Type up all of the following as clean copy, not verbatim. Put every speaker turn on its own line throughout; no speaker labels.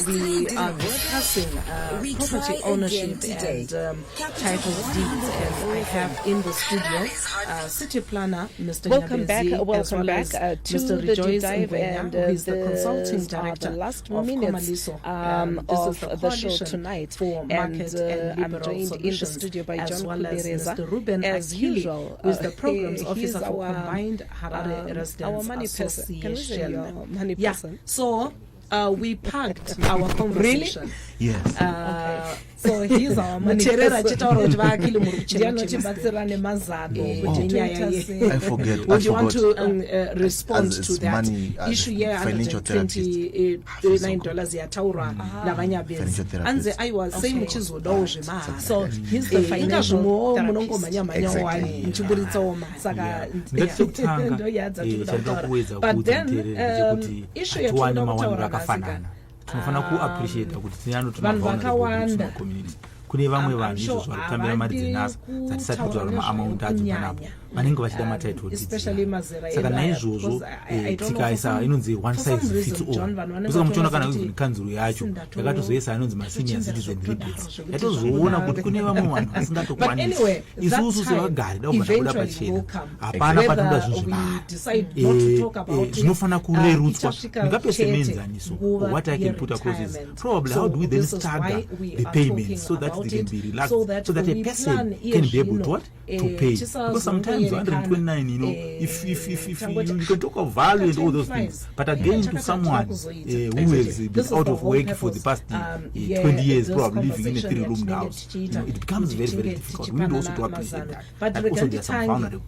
we are discussing property ownership and title deeds, and I have in the studio city planner Mr.
Welcome back
to
Mr.
the
deep dive, and
who is the consulting
the
director
last
of
minutes
of
the show tonight.
for market and
I'm
liberal
joined in the
solutions,
studio by
as
John
well as
Kubereza,
Mr. Ruben
as
Akili,
usual,
who is the programs
he's
officer for
our,
Combined Harare
our
Residents
money person. Can we say
Association.
your money
Yeah,
person?
so we packed our conversation.
Yes.
Okay. So he's our money
Muterera
person.
chitauro kuti vaakili muri
Ndiano
kuchema
chibatsirane mazano
I forget.
Would you want to respond
as
to that
money,
issue here?
financial
$129 yataura navanya benzi anze aiwa sei muchizodawo zvemahara
So he's the financial
munongomanya manya wani muchiburitsawo saka but then issue yatoda kutaura
akafanana tinofana kuappreciate kuti tinyano
vanhu vakawanda
community kune vamwe vanhu izvo zvarikutambira mari dzenhasa dzatisati kutaura maamount adzo panapa vanenge vachida matitle saka naizvozvo tikaisa inonzi one size fits all kusaka muchiona kana even kanzuro yacho yakatozoisa inonzi masenior citizen rebates yatozoona kuti kune vamwe vanhu vasingatokwanisi isusu sevagari daubva tabuda pachena hapana patinoda zvinhu zvinofanira kurerutswa ndingape menzaniso what I can put across is probably how do we then stagger the payments so that they can be relaxed so that a person can be able to what to pay, because sometimes 129, you know, if you can talk of value and all those things, but again to someone who has been out of work for the past 20 years, probably living in a 3-room house, you know, it becomes very, very difficult. We need also to appreciate that. But also there are some vulnerable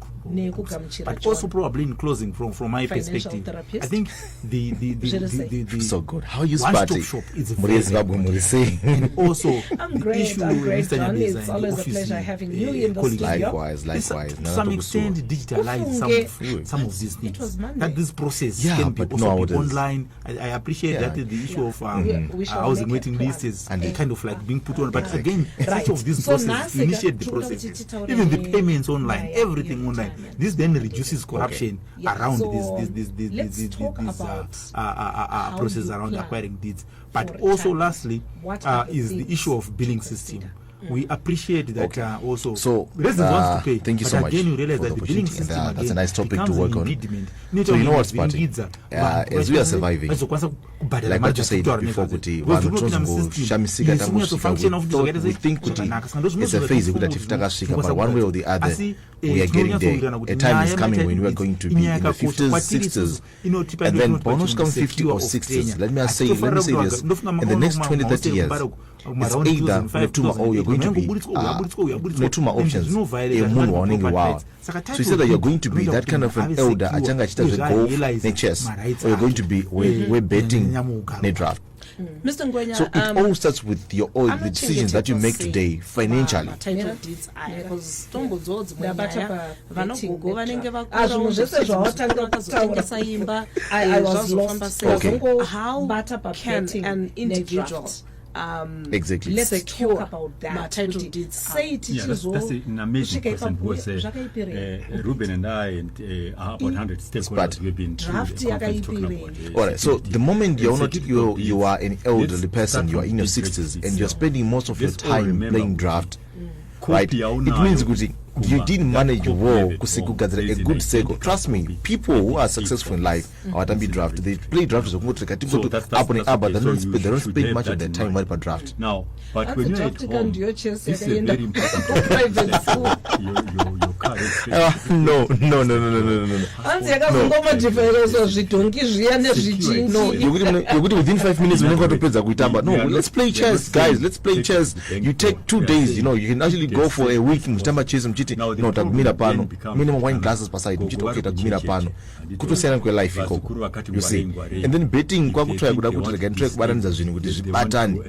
groups. But also probably in closing, from my perspective, I think the
so good. How you
one-stop shop is very, and also the issue Mr. Nyabeza
it's
and
always
the
a pleasure
office
having you in the studio.
Likewise.
To some extent, digitalize some of these things. That this process can be also be online. I appreciate that the issue of housing waiting lists is kind of like being put on. But again, such of these processes, initiate the processes, even the payments online, everything online. This then reduces corruption around these processes around acquiring deeds. But also, lastly, is the issue of billing system. We appreciate that also.
So,
residents want to pay.
Thank you so much.
Again, you realize that the billing
and,
system
that's a nice topic to work on.
So
you know what's funny? As we are surviving, like what you said before, Kuti, we think Kuti, it's a phase but one way or the other, we are getting there. A time is coming when we are going to be in the 50s, 60s, and then bonus come 50 or 60s. Let me say this: in the next 20-30 years, it's either Netuma or you're going to be Netuma options, a moon warning wow. So you said that you're going to be that kind of an elder, a changa chita the golf, ne chess, or you're going to be we're betting ne draft.
Mr. Ngwenya,
so it all starts with your own the decisions that you make today financially.
I was lost. How can an individual
exactly.
Let's talk about that. Title deeds. Say it
that's an amazing question. Was Ruben and I and about 100 stakeholders we've been through.
All right. So the moment you are an elderly person, you are in your 60s, and you're spending most of your time playing draft, right? It means good. You didn't manage well a good circle. Trust me, people who are successful in life are draft. They play draft so up and up, but they don't spend much of their time worrying about draft.
Now, but when you're at home, this is a very important your car is
no. You're good within 5 minutes when you go to play Zaguitamba. No, let's play chess, guys. Let's play chess. You take 2 days, you know, you can actually go for a week in Mutamba chess. No, tagumira pano minimum wine glasses per side mchito okay tagumira pano kutosiyana kwe life ikoko, you see. And then betting kwa kutry kuda kuti like try kubatanidza zvinhu kuti zvibatane,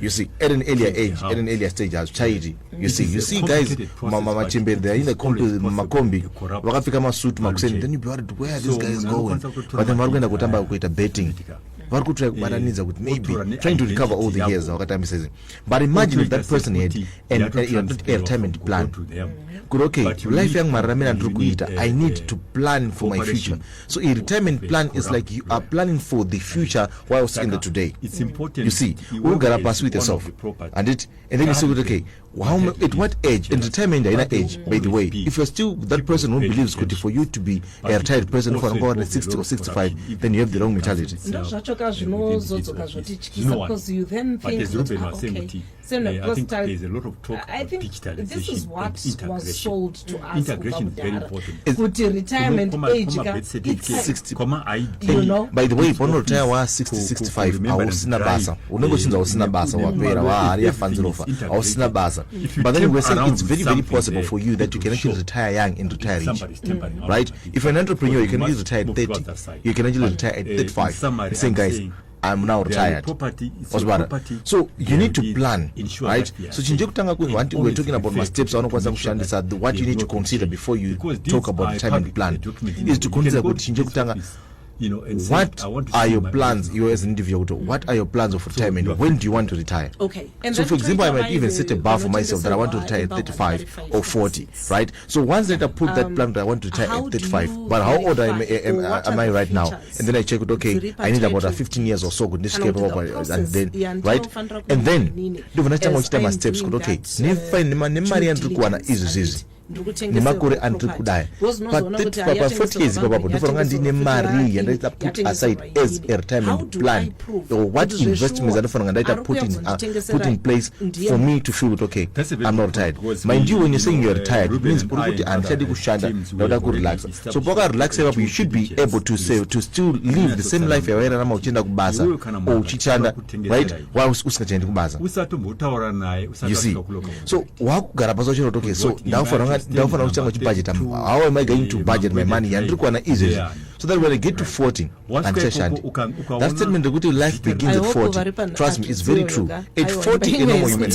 you see, at an earlier age, at an earlier stage as child, you see guys machembe they are in the makombi vakapfeka masuit makuseni, then you be worried where this guy is going, but then vari kuenda kutamba kuita betting. vari kutry kubatanidza kuti maybe trying to recover all the years wakatambisa izvi. But imagine if that person had a retirement plan kuti okay, life yangu mararamira ndiri kuita, I need to plan for my future. So a retirement plan is like you are planning for the future whilst in the today.
It's important.
You see, you gotta pass with yourself, and then you say, okay, at what age? And retirement in that age, by the way, if you're still that person who believes good for you to be a retired person for around 60 or 65, then you have the wrong mentality.
Because you then think, okay, so
I think there's a lot of talk about digitalization.
This is what was sold to us.
Integration is very important.
With retirement age,
it's 60.
You know?
By the way, if you retire was 60, 65, I was in a basa. Unegoshinza was in a basa. Wapera wa area fanzilofa. I was in a basa. But then we're saying it's very, very possible for you that you can actually retire young and retire rich. Right? If you're an entrepreneur, you can actually retire at 30. You can actually retire at 35. Saying, guys, I'm now retired. So you need to plan, right? So we're talking about my steps. What you need to consider before you talk about retirement plan is to consider what are your plans, you as an individual? What are your plans of retirement? When do you want to retire?
Okay.
And so, for example, I might even set a bar for myself that I want to retire at 35 or 40, right? So once that I put that plan that I want to retire at 35, but how old am I right now? And then I check it, okay, I need about 15 years or so, and then, right? And then, my steps, okay, nemakore andiri kudai pa 40 years ipapo ndofanira ndine mari yandaita put aside as a retirement plan, or what investments andofanira ndaita put in place for me to feel that okay, I'm not retired. Mind you, when you're saying you're retired, it means kuti andichadi kushanda ndauda kurelaxa. So paka relax ipapo, you should be able to save, to still live the same life yawairarama uchienda kubasa or uchichanda, right, while usingachaendi kubasa. You see, so wakugara paso chino okay, so ndaufanira kuchanga chibudget, how am I going to budget my money? And easy. So that when I get to 40 and that statement that life begins at 40, trust me, it's very true. At 40, you must be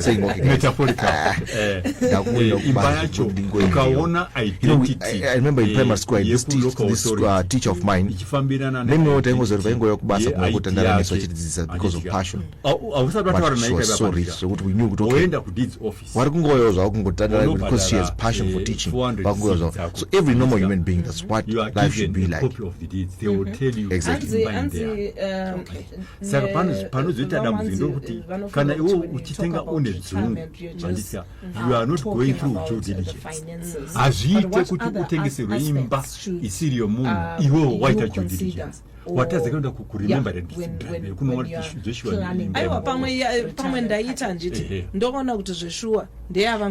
saying okay. I remember in primary school, this teacher of mine, because of passion. But she was so rich, so what we knew, because she has passion for teaching. So every normal human being, that's what life should be like.
Copy of the deeds, they will tell you
exactly.
Saka panozoita dambudziko ndokuti kana iwo uchitenga une dzungu mandisa, you are not going through due diligence. Azviite kuti utengeserwe imba isiri yomunhu iwo waita due diligence. Watazakenda kuremember
aiwa pamwe ndaita nditi ndoona kuti zveshuwa ndeyava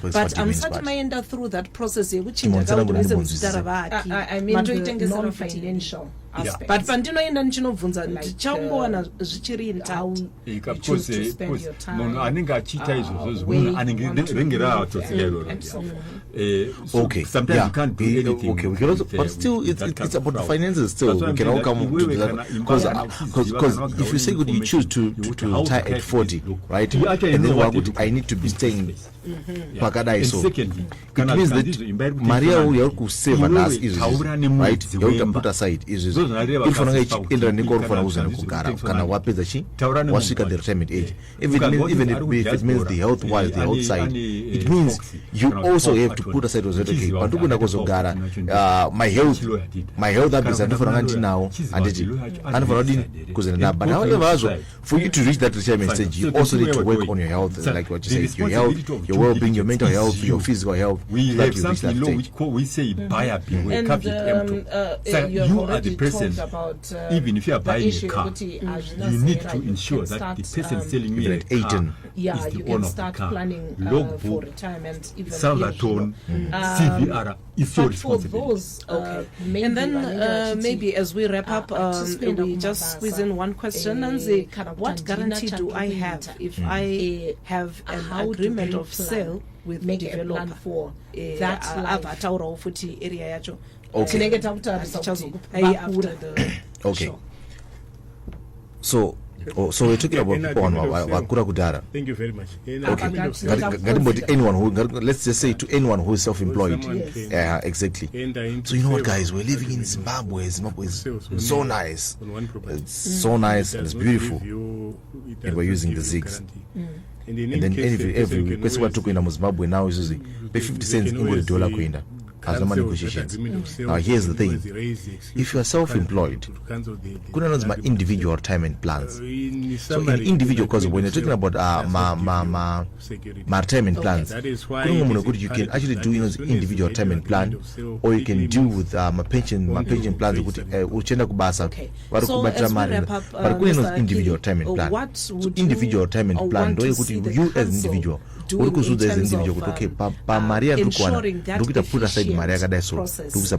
but amsati maenda through that process yekuchinja kaundiise muzita ravaki matoitengesera financial aspect. But pandinoenda ndichinobvunza ndichaumbowana zvichiri ndau
munhu anenge achiita izvozvo munhu anenge rengera atosiyaro.
Okay,
sometimes you can't do anything.
Okay, we can also, but still it's about the finances still. We can all come to that because if you say good, you choose to retire at 40, right? And then I need to be staying pakadai, so it means that Maria will save us is right. You put aside is if you kana wapeza chi wasika the retirement age. If it means the health wise, the health side, it means you also have to put aside was okay. Pandukuna kozogara my health that is until now and for but however, for you to reach that retirement stage, you also need to work on your health, like what you say, your health, your well-being, your mental health, your physical health.
We have something law which we say buyer beware, capital so you are the person, even if you are buying a car, you need to ensure that the person selling me a car is the owner of the car. Logbook, Salvatone, CVR is your responsibility.
And then maybe as we wrap up, we just squeeze in one question and say, what guarantee do I have if I have an agreement of sale with the developer for that avataurawo futi area yacho? Okay.
Okay. So Oh, so we're talking about people on wakura kudara.
Thank you very much.
Okay. Anyone who, let's just say to anyone who is self-employed.
Yes.
Yeah, exactly. So you know what, guys, we're living in Zimbabwe. Zimbabwe is so nice. It's so nice and it's beautiful. And we're using the zigs. And then every week, person who took in Zimbabwe now is using pay 50 cents in the dollar coin. As no negotiations. Now here's the thing: if you are self-employed, kuna my individual retirement plans. So in individual, because when you're talking about my retirement plans, you can actually do individual retirement plan, or you can deal with my pension plans.
Okay. So as we wrap up,
individual retirement plan.
What would
individual retirement plan?
you
as individual.
In terms of
ensuring
that
put aside
process,
so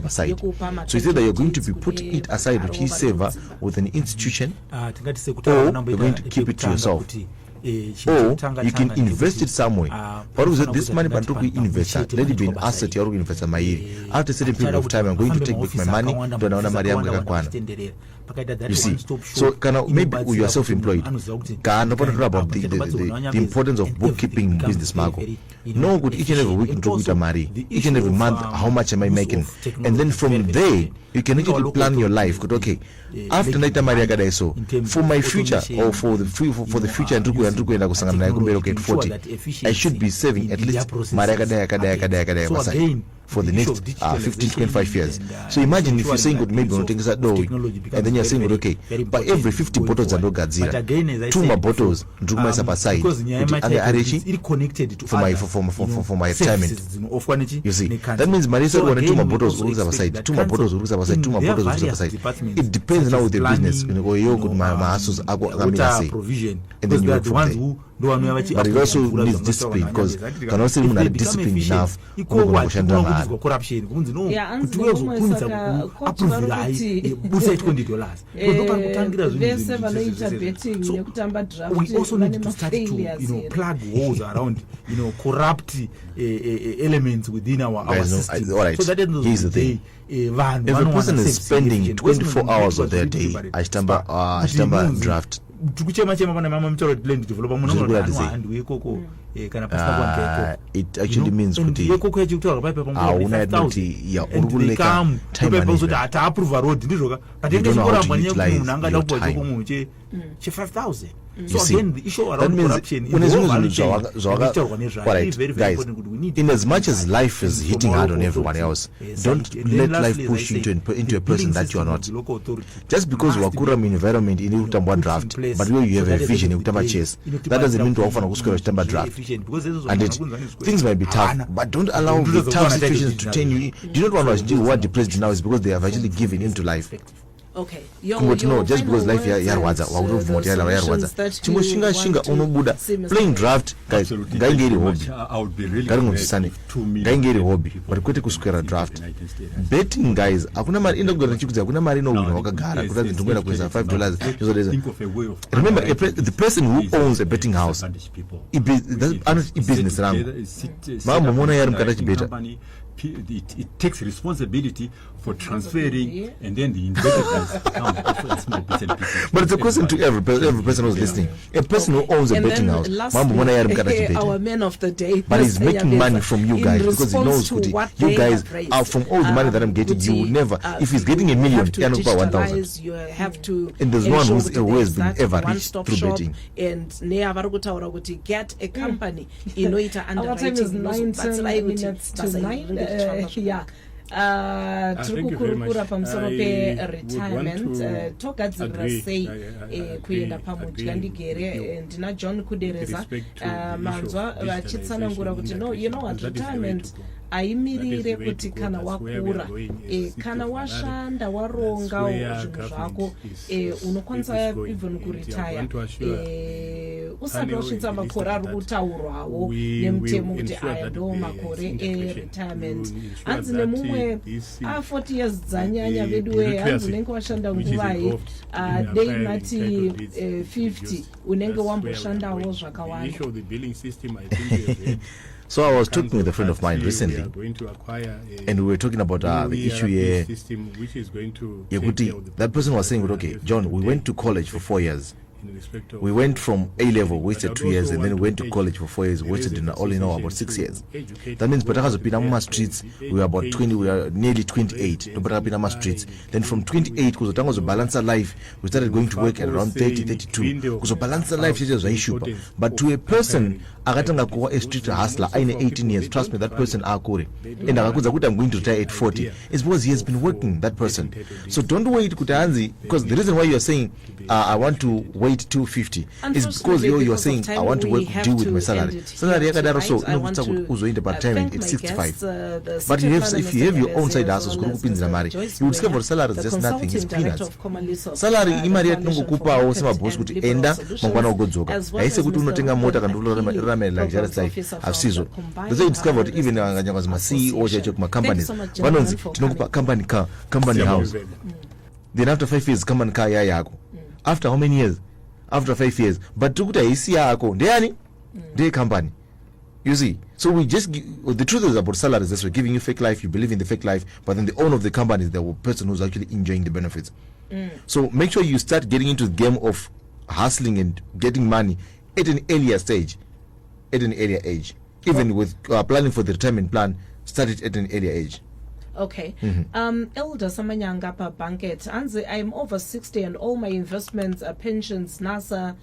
it's either you're going to be putting it aside, which is saver with an institution, or you're going to keep it to yourself, or you can invest it somewhere. Or is it this money but invest it? Let it be an asset you're going to invest in. After a certain period of time, I'm going to take back my money to another money. You see, so maybe you are self-employed. About the importance of bookkeeping business, Marco. No good each and every week into marry. Each and every month, how much am I making? And then from there, you can actually plan your life. Okay, after night marry so for my future or for the future and get 40, I should be saving at least for the next 15-25 years. So imagine if you're saying good, maybe on things that door, and then you're saying okay, by every 50 bottles and Godzilla, 2 more bottles do my aside for my retirement. You see, that means Marisa wanted 2 more bottles aside, 2 more bottles aside, 2 more bottles aside. It depends now with the business. Or you could my and then you work from there. But it also needs discipline, because can also be discipline enough
vese vanoita betting nekutamba draft,
we also need to start to plug holes around corrupt elements within our system.
Alright,
so that
here's the thing. If a person is spending 24 hours of their day, I stand draft. It actually means
So again, the issue around corruption
guys, in as much as life is hitting hard on everyone else, don't let life push you into a person that you are not. Just because wakuram environment in utamba draft, but when you have a vision in utamba chase, that doesn't mean to offer a utamba draft. And things might be tough, but don't allow the tough situations to turn you. Do you not want to do what the president now is, because they have actually given into life.
Okay.
Just because life yarwadza shinga unobuda playing draft, guys, ngaingeri hobby but kwete kuswera draft. Betting, guys, akuna mari indogona chikuza, akuna mari no wina wakagara kutazi ndungwena kuweza $5. Remember, the person who owns a betting house, that's business rangu mama mona yari mukata chibeta.
It takes responsibility for transferring, and then the investors come also in small bits and pieces.
But it's a question to every person who's listening. A person who owns a betting house,
our man of the day,
but he's making money from you guys, because he knows you guys are from all the money that I'm getting. You will never, if he's getting $1 million, you have to 1,000.
You have to,
and there's one who's always been ever rich through betting.
And get a company,
our time is 19 minutes to 9. Yeah. Tikukurukura pamusoro retirement togadzirira sei kuenda pamudya ndigere ndina John kudereza manzwa vachitsanangura kuti no, you know what, retirement aimirire kuti kana wakura kana washanda waronga zvinhu zvako unokwanisa even kuretire usati wasvitsa makore ari kutaurwawo nemutemo kuti aya ndo makore retirement. Hanzi nemumwe 40 years dzanyanya vedu hanzi unenge washanda nguvai dei mati 50 unenge wamboshandawo zvakawanda.
So I was talking with a friend of mine recently, and we were talking about the issue here. That person was saying, okay, John, we went to college for 4 years. We went from A level, wasted 2 years, and then went to college for 4 years, wasted all in all about 6 years. That means Patakazopinama streets, we were about 20, we were nearly 28. Patakapinama streets. Then from 28, because the was a balance life, we started going to work at around 30, 32. Because a balance life is a issue. But to a person, Agatanga a street hustler, I 18 years, trust me, that person Akure. And I'm going to retire at 40. It's because he has been working, that person. So don't wait, Kutanzi, because the reason why you're saying, I want to wait till 50 is because you're saying, I want to work, deal with my salary. Salary, also, part time at 65. But if you have your own side hustles, you would discover salary is just nothing, it's peanuts. Salary, imariat Nungukupa or some boss would end up Mangwana Godzoga. I say, we do not think a motor and do luxurious life. I've seen so. They discovered even as my CEO, my companies, one on the company house. Then after 5 years, come and kaya yako. After how many years? After 5 years. But tukuta isi yako. They company. You see? So we just the truth is about salaries. That's we're giving you fake life. You believe in the fake life, but then the owner of the company is the person who's actually enjoying the benefits. So make sure you start getting into the game of hustling and getting money at an earlier stage, at an earlier age. Even with planning for the retirement plan, start it at an earlier age.
Okay. Elder Samanyangapa Banket, I'm over 60 and all my investments, pensions, NASA,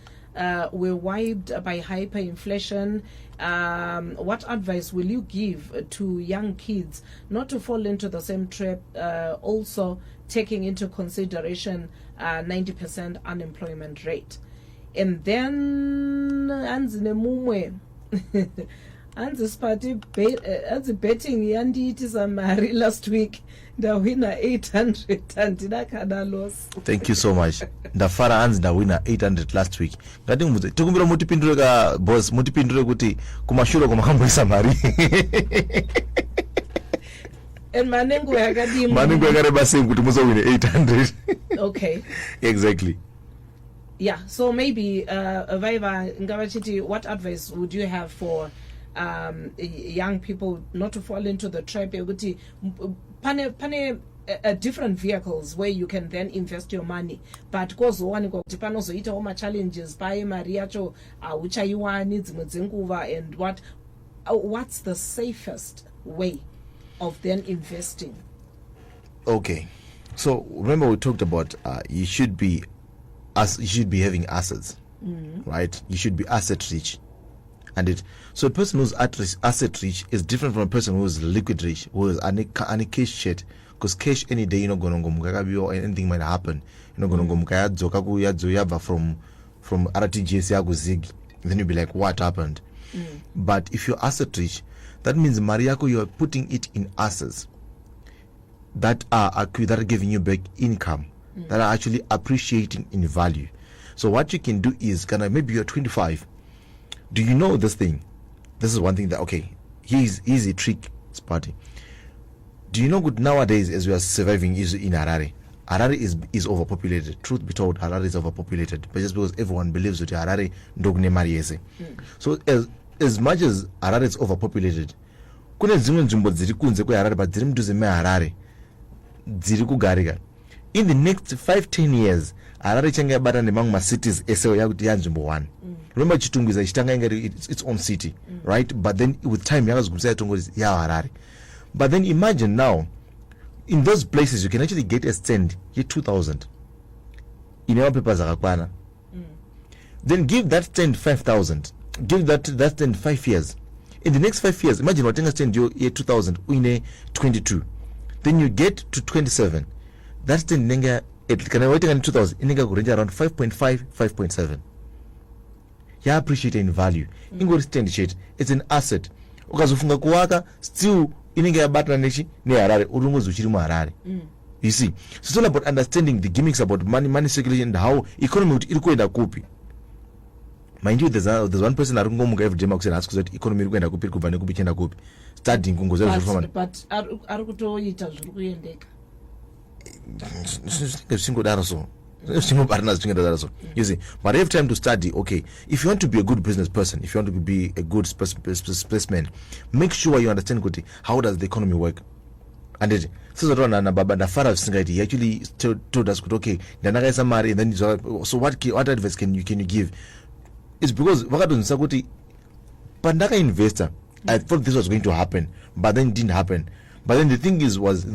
were wiped by hyperinflation. What advice will you give to young kids not to fall into the same trap, also taking into consideration 90% unemployment rate? And then Anzinemumwe Anzi's party betting Yandi Samari last week. The winner 800 and Dinakada loss.
Thank you so much. The Farah Anz the winner 800 last week. Gading Tukumbra Mutipindrega boss Mutipindreguti Kumashuro Kumakambo Samari.
And Manengo Agadi
Manengo Agadabasing Kutumuzo win 800.
Okay.
Exactly.
Yeah, so maybe Vaiva Ngawachiti, what advice would you have for young people not to fall into the trap? Pane different vehicles where you can then invest your money, but because one panozoita all my challenges by mariacho and what's the safest way of then investing? Okay,
so remember we talked about you should be having assets, right? You should be asset rich. And so a person who's asset rich is different from a person who's liquid rich, who is any cash shit. Because cash any day, or anything might happen. From RTGS Zig, then you'll be like, what happened? But if you're asset rich, that means Mariako, you're putting it in assets that are giving you back income, that are actually appreciating in value. So what you can do is maybe you're 25. Do you know this thing? This is one thing that, okay, here's a trick, Sparty. Do you know good nowadays as we are surviving is in Harare? Harare is overpopulated. Truth be told, Harare is overpopulated. But just because everyone believes that Harare ndogne mariese. So as much as Harare is overpopulated, kuna zimwe nzvimbo dziri kunze kweHarare but dziri mudhuze meHarare dziri kugariga. In the next 5-10 years, Harare changa yabata nemamwe cities esewo yakuti yanzvimbo 1. Remember Chitungwiza chitanga ingari its own city, right? But then with time yakazogumisa Tongo is Harare. But then imagine now, in those places you can actually get a stand here 2,000. In our papers akakwana. Then give that stand 5,000. Give that stand 5 years. In the next 5 years, imagine what stand you year 2,000 in 22. Then you get to 27. That stand nenga it can wait in 2,000. Nenga go range around 5.5, 5.7. You appreciate in value. Ingo stand shit. It's an asset. Ukazofunga kuwaka still ininga ya batna neshi ne Harare urungozo chirimu Harare. You see, so it's all about understanding the gimmicks about money circulation and how economy irikuenda kupi. Mind you, there's one person arungomuka every day makusena asks that economy irikuenda kupi kubane kupi chenda kupi. Studying kungozo zofama. But
arukutoita zvirikuyendeka.
Single daraso. You see, but every time to study, okay, if you want to be a good business person, if you want to be a good spaceman, make sure you understand how does the economy work. and sizotona baba ndafara zvisingaiti. He actually told us kuti okay ndanakaisa mari, and then so what advice can you give? It's because vakatonzisa kuti pandaka investor I thought this was going to happen, but then it didn't happen. But then the thing was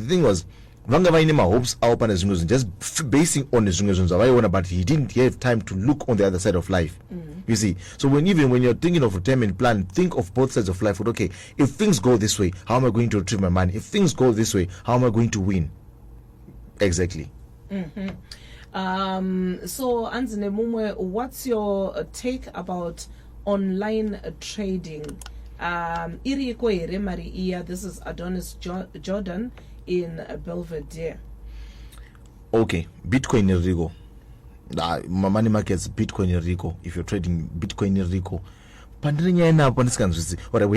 vanga vaine mahopes awo pana zvimwe zvinhu, just basing on zvimwe zvinhu zvavaiona, but he didn't have time to look on the other side of life. You see, so when you're thinking of retirement plan, think of both sides of life. Okay, if things go this way, how am I going to retrieve my money? If things go this way, how am I going to win? Exactly.
So Anzine Mumwe, what's your take about online trading? Iriko ere Maria, this is Adonis Jordan in Belvedere.
Okay, Bitcoin in Rico. Money markets, Bitcoin in Rico. If you're trading Bitcoin in Rico, we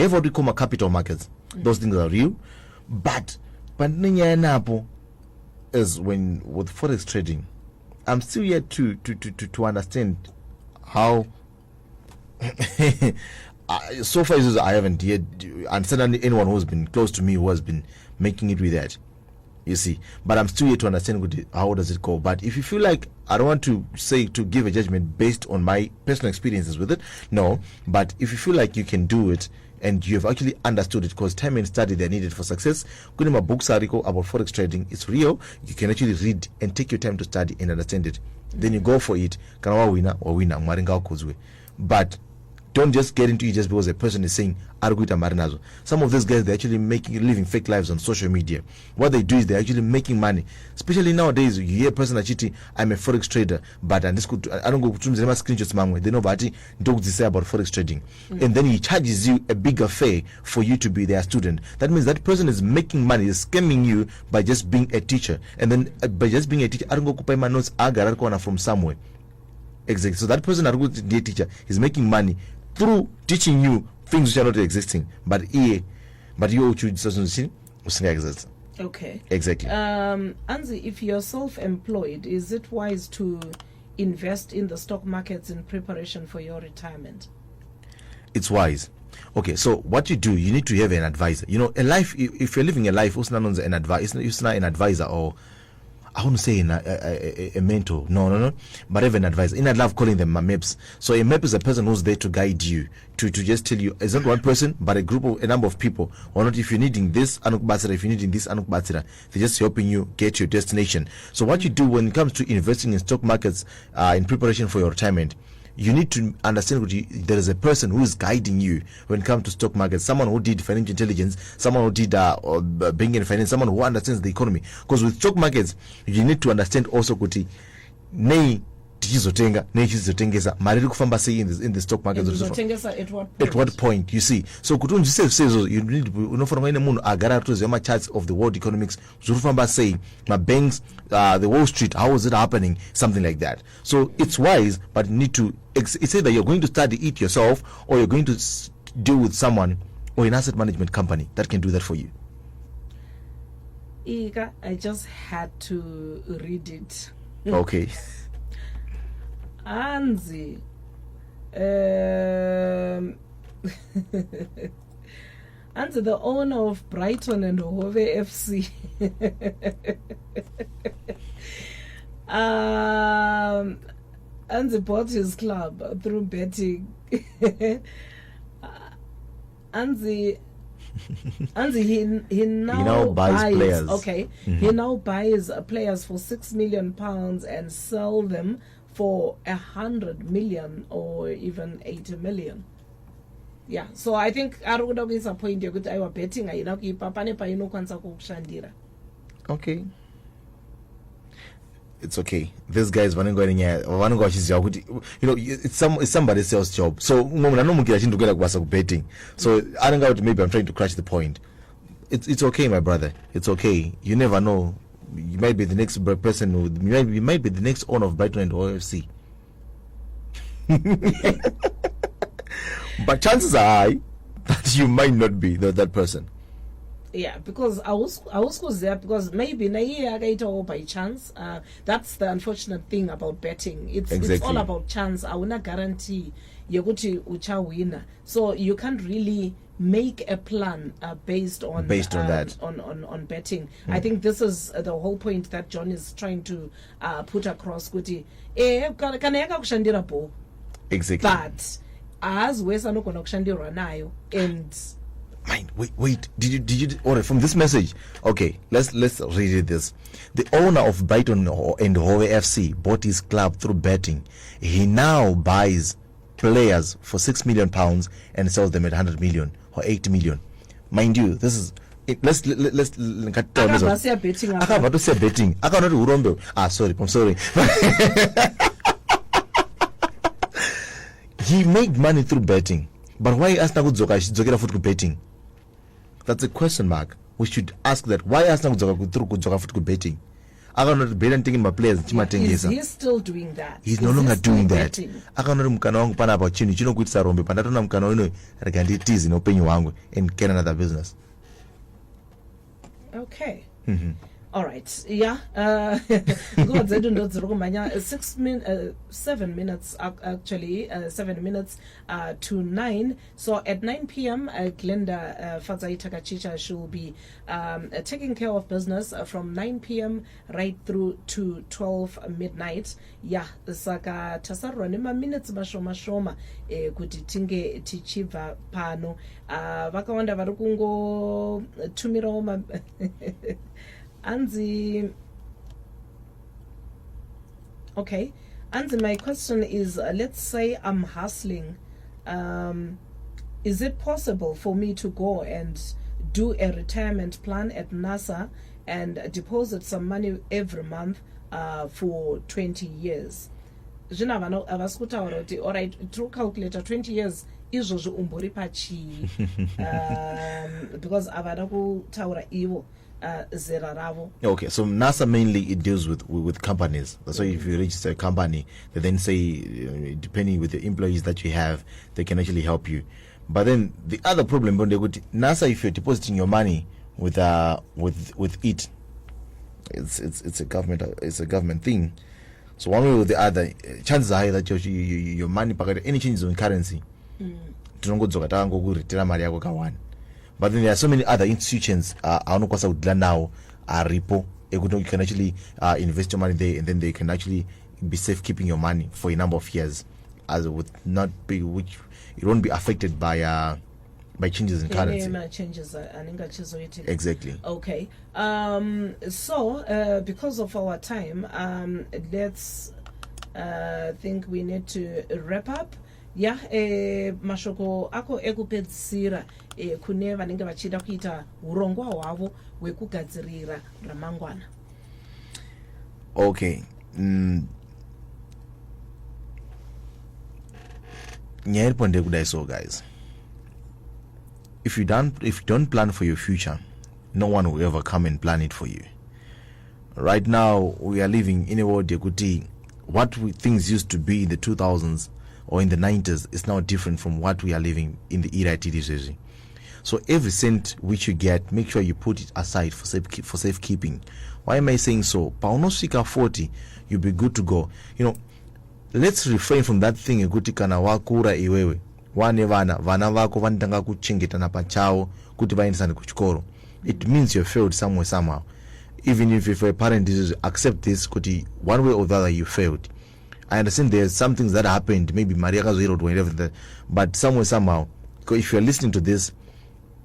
have what we call capital markets. Those things are real, but is when with forex trading, I'm still yet to understand how. So far, I haven't yet understand anyone who's been close to me who has been making it with that. You see, but I'm still yet to understand how does it go. But if you feel like I don't want to give a judgment based on my personal experiences with it, no. But if you feel like you can do it and you have actually understood it, because time and study they're needed for success. Kuna books article about forex trading, it's real. You can actually read and take your time to study and understand it. Then you go for it. But don't just get into it just because a person is saying Arguita Marinazo. Some of these guys, they're actually living fake lives on social media. What they do is they're actually making money. Especially nowadays, you hear a person actually, I'm a forex trader, but I don't go to screenshots mangwe. They know about forex trading. And then he charges you a bigger fee for you to be their student. That means that person is making money, is scamming you by just being a teacher. And then by just being a teacher, I don't go to my notes from somewhere. Exactly. So that person, the teacher, is making money through teaching you things which are not existing, but you exist.
Okay.
Exactly.
Anzi, if you're self-employed, is it wise to invest in the stock markets in preparation for your retirement?
It's wise. Okay, so what you do, you need to have an advisor. You know, a life. If you're living a life, it's not an advisor, or I wouldn't say a mentor, no, but even an advisor. In I love calling them maps. So a map is a person who's there to guide you, to just tell you, it's not one person, but a number of people. Or not, if you're needing this, if you're needing this, they're just helping you get your destination. So what you do when it comes to investing in stock markets in preparation for your retirement, you need to understand there is a person who is guiding you when it comes to stock markets, someone who did financial intelligence, someone who did banking and finance, someone who understands the economy. Because with stock markets, you need to understand also kuti nei tichizotenga nei tichizotengesa mari kufamba sei in the stock market. At what point, you see. So kuti unjise you need unofanira ine munhu agara atoziva ma charts of the world economics zviri kufamba sei, ma banks, the Wall Street, how is it happening, something like that. So it's wise, but you need to, it's either you're going to study it yourself or you're going to deal with someone or an asset management company that can do that for you.
Ika, I just had to read it.
Okay.
Anzi, Anzi, the owner of Brighton and Hove FC, Anzi bought his club through betting. Anzi, he now buys players. Okay, he now buys players for £6 million and sell them for 100 million or even 80 million. Yeah, so I think Aruda is a point you're good. I was betting.
Okay, it's okay. This guy is running going here. You know, it's somebody else's job. So betting. So I don't know. Maybe I'm trying to crash the point. It's okay, my brother. It's okay. You never know. You might be the next person you might be the next owner of Brighton and OFC. But chances are high that you might not be that person.
Yeah, because I was there because maybe na all by chance. That's the unfortunate thing about betting. It's all about chance. I will not guarantee yokuthi ucha winner. So you can't really make a plan based on that on betting. I think this is the whole point that John is trying to put across. Kuti kaneka kushandira bo.
Exactly.
But as wesa no kona kushandira nayo and.
Wait. Did you? All right. From this message, okay. Let's read this. The owner of Brighton and Hove FC bought his club through betting. He now buys players for £6 million and sells them at 100 million or 80 million. Mind you, this is. Let's betting. I cannot remember. Sorry. I'm sorry. He made money through betting, but why ask na kudzokera futhi betting? That's a question mark. We should ask that. Why ask na kudzoka futhi betting? I cannot bet and taking my players.
Is he still doing that?
He's no longer doing that. I cannot mkana wangu pana about chini kuitsa rombe pana tona mkana wino reganditizi no penyu wangu and get another business.
Okay. All right. Yeah. Go 7 minutes actually. 7 minutes to 9. So at 9 p.m. Glenda Fadzai Takachicha she'll be taking care of business from 9 p.m. right through to 12 midnight. Yeah. Saka tasarwa nima minutes mashoma kuti tinge tichiva pano. Vakawanda varukungo tumira Anzi, okay. Anzi, my question is, let's say I'm hustling. Is it possible for me to go and do a retirement plan at NASA and deposit some money every month for 20 years? All right, through calculator, 20 years is umbori pachi because avada taura iwo.
Okay, so NASA mainly it deals with companies. So if you register a company, they then say depending with the employees that you have, they can actually help you. But then the other problem, NASA, if you're depositing your money with it, it's a government thing. So one way or the other, chances are high that your money any changes in currency. But then there are so many other institutions now are repo. You can actually invest your money there, and then they can actually be safe keeping your money for a number of years, as it would not be, which it won't be affected by changes in currency. Exactly.
Okay. So because of our time, let's think we need to wrap up. Yeah, mashoko ako ekupedzisira kune vanenge vachida kuita urongwa hwavo hwekugadzirira ramangwana.
Okay. Nyaya kudai so, guys. If you don't plan for your future, no one will ever come and plan it for you. Right now, we are living in a world what things used to be in the 2000s or in the 90s is now different from what we are living in the era TDCC. So every cent which you get, make sure you put it aside for safekeeping. Why am I saying so? Paunosika 40, you'll be good to go. Let's refrain from that thing. Kuti kana wakura iwewe. Wane vana vako vanitanga kuchengetana pachao kuti vaendesane kuchikoro. It means you failed somewhere somehow. Even if you're a parent, accept this. Kuti one way or the other you failed. I understand there's some things that happened, maybe Maria Kazuhiro or everything, but somewhere somehow, if you're listening to this,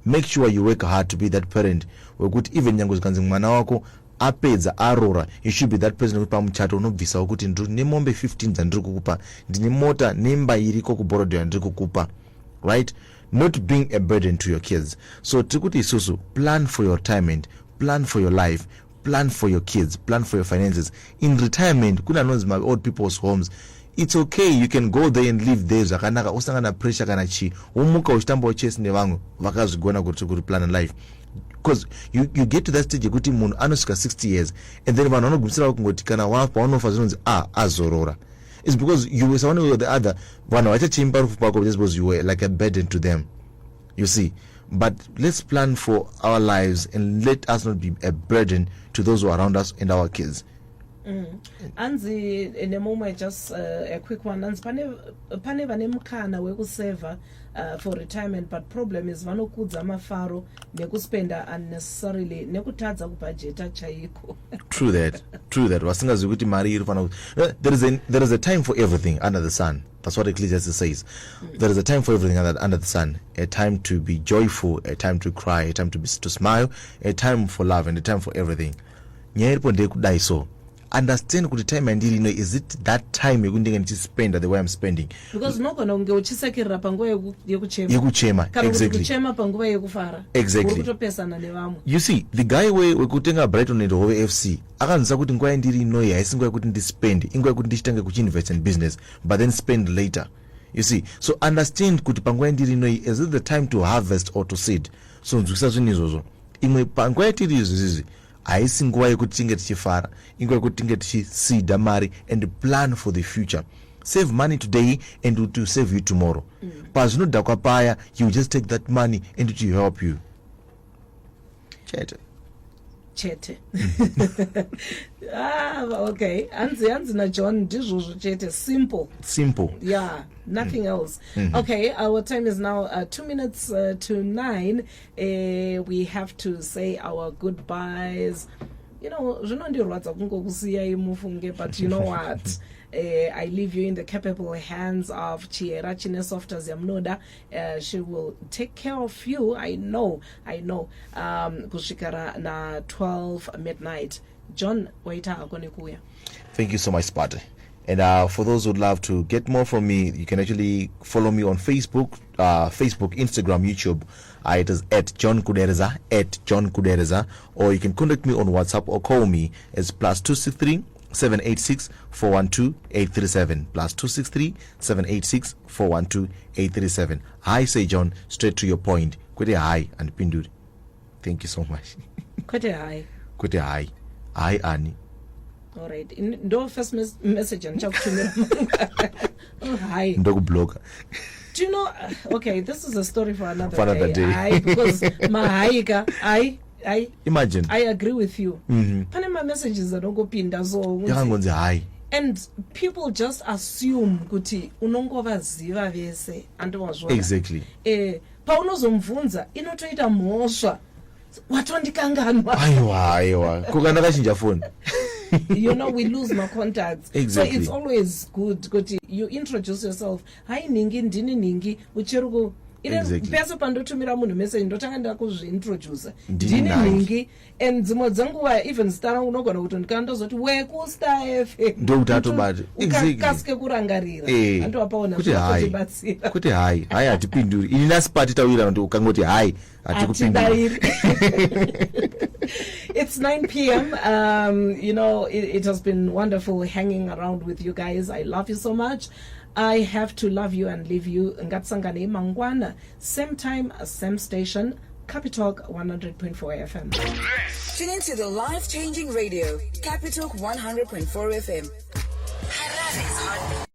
make sure you work hard to be that parent. We're good even young mwana wako apedza arora. You should be that person who mchato unobvisa ukuthi ndine mombe 15 dzandiri kukupa, ndine mota nemba iriko kuborodwa ndiri kukupa, right? Not being a burden to your kids. So tikuti isusu, plan for your retirement, plan for your life, plan for your kids, plan for your finances. In retirement, kuna knows my old people's homes. It's okay, you can go there and live there. Zakanaka usangana pressure kana chi. Umuka ushtamba chase nevangu vakazi gona kuti plan in life. Because you get to that stage kuti munhu anosvika 60 years and then vanhu vanogumisa kungoti kana wafa unofa zvinonzi azorora. It's because you were one way or the other vanhu vachachimba rufu pako just because you were like a burden to them. You see, but let's plan for our lives and let us not be a burden to those who are around us and our kids.
Anzi in a moment, just a quick one. Anzi pane vanemukana wekuseva for retirement, but problem is vanokudza mafaro nekuspenda unnecessarily nekutadza kubudgeta chaiko.
True that. Wasingazi kuti mari iri fana. There is a time for everything under the sun. That's what Ecclesiastes says. There is a time for everything under the sun. A time to be joyful, a time to cry, a time to smile, a time for love, and a time for everything. Nyeripo ndekudai so. Understand kuti time andiri no, is it that time yekundinga ndichispend the way I'm spending?
Because nogona unge uchisekera panguva yekuchema.
Exactly.
Kuchema panguva yekufara.
Exactly.
Urikutopesana nevamwe.
You see, the guy wekutenga Brighton and Hove FC akanzisa kuti nguva ndiri no haisi nguva yekuti ndispend, inguva yekuti ndichitange kuchiinvest in business, but then spend later. You see, so understand kuti panguva ndiri no, is it the time to harvest or to seed? So nzukisa zvinizvozvo. Imwe panguva tiri izvi haisi nguva yekuti tinge tichifara, inguva yekuti tinge tichiseeda mari and plan for the future. Save money today and it will save you tomorrow. Pazvinodhakwa paya, you just take that money and it will help you.
Chete. Okay. Anzi na John ndizvozvo chete. Simple. Yeah, nothing else. Okay, our time is now 2 minutes to 9. We have to say our goodbyes. You know, zvinondirwadza kungokusiya imufunge, but you know what? I leave you in the capable hands of Chiera Chine Softas Yamnoda. She will take care of you. I know. Kushikara na 12 midnight. John, waita akonekuya.
Thank you so much, Spate. And for those who'd love to get more from me, you can actually follow me on Facebook, Instagram, YouTube. It is at John Kudereza, or you can contact me on WhatsApp or call me. It's +263 786 412 837 +263 786 412 837. Hi, say John, straight to your point. Kwete hi and Pindur. Thank you so much.
Kwete hi.
Hi, Annie.
All right. No first message and talk to me. Oh, hi.
Dog blogger.
Do you know? Okay, this is a story for another day. Hi, because Mahaika, I
imagine.
I agree with you. Panama messages that don't go pinda so.
Hi.
And people just assume kuti unongova ziva vese andowazvona.
Exactly.
Paunozomvunza inotoita mhosva. Watondikanganwa.
Aiwa. Kukanda kachinja phone.
You know, we lose my contacts.
Exactly.
So it's always good kuti you introduce yourself. Hi ningi ndini ningi ucheruko.
Exactly.
Pesa pandotumira munhu message ndotanga ndakuzviintroduce ndini ningi and dzimwe dzenguva even zita rangu unogona kuti ndikandozoti wekustar FM
ndokutatobati
kaske kurangarira andowapaona
zvokutibatsira kuti hai hatipinduri ini nasipati tawira kuti ukangoti hai hatikupinduri.
It's 9 p.m. You know, it has been wonderful hanging around with you guys. I love you so much. I have to love you and leave you. Ngatsangane mangwana. Same time, same station. Capitalk 100.4 FM.
Tune into the life-changing radio. Capitalk 100.4 FM. Harare's heartbeat.